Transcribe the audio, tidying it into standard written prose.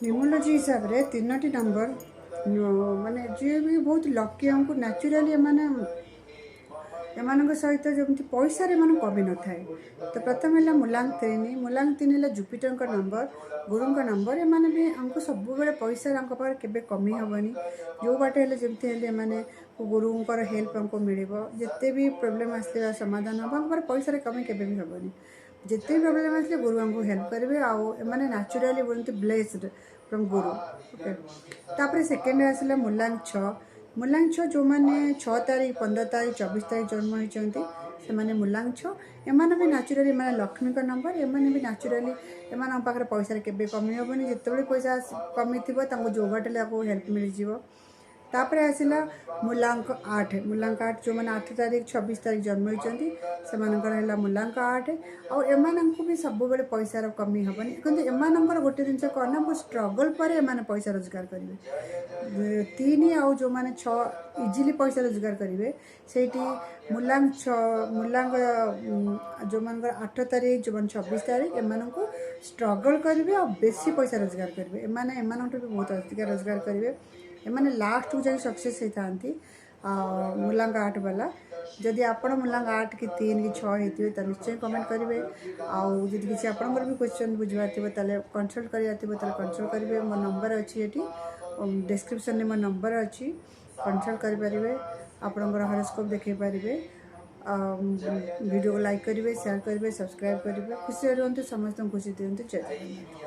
न्यूमोलोजी हिसाब से 3टी नंबर माने जी भी बहुत लकी हमको नेचुराली माने एमान सहित जमी पैसा कमी न थाए। तो प्रथम है मुलांग तीन है जुपिटर नंबर गुरु नंबर एम भी हमको सब पैसा के कमी हेनी जो बाटे जमी मैंने गुरुंर हेल्प हमको मिल जिते भी प्रोब्लेम आसला समाधान हम पैसा कमी के हेनी जिते भी प्रोब्लेम आसले गुरु हमको हेल्प करेंगे आने नेचुराली बोलते ब्लेस्ड फ्रॉम गुरु। ओके तापर सेकेंड आसला मुलांग जो मैंने 6 तारीख 15 तारीख 24 तारीख जन्म होती से मैंने मुलांग एम भी नेचुराली मैंने लक्ष्मी का नंबर एम भी नेचुराली एम पाखे पैसा के कमी हेनी जिते पैसा कमी थी जो बाटे हेल्प मिल जाव। तापर आसला मुलांक 8 जो मैंने 8 तारीख 26 तारीख जन्म होती से मुलांक 8 आम भी सब पैसार कमी हेनी कि एम गोटे जिन कौन ना स्ट्रगल पर एम पैसा रोजगार करेंगे 3 आउ जो मैंने 6 इजिली पैसा रोजगार करेंगे से मुलांग जो मान 8 तारीख जो मैंने 26 तारीख एम स्ट्रगल करेंगे और बेसी पैसा रोजगार करेंगे एम भी बहुत अधिक रोजगार करेंगे एम लास्ट को जाए सक्सेस होता मुलांग 8 वाला जदि आप मुलांग 8 कि 3 कि 6 होते तो निश्चय कमेंट करेंगे आउ जब किसी आपंकर भी क्वेश्चन बुझार थो कंसल्ट कर कंसल्ट करेंगे मो नंबर अच्छी ये डिस्क्रिप्शन में मो नंबर अच्छी कंसल्ट करेंगे आपंकर हॉरोस्कोप देखे पारे वीडियो को लाइक करेंगे शेयर करेंगे सब्सक्राइब करेंगे खुशी रुहतु समस्त खुशी दिखाते जय जगन्नाथ।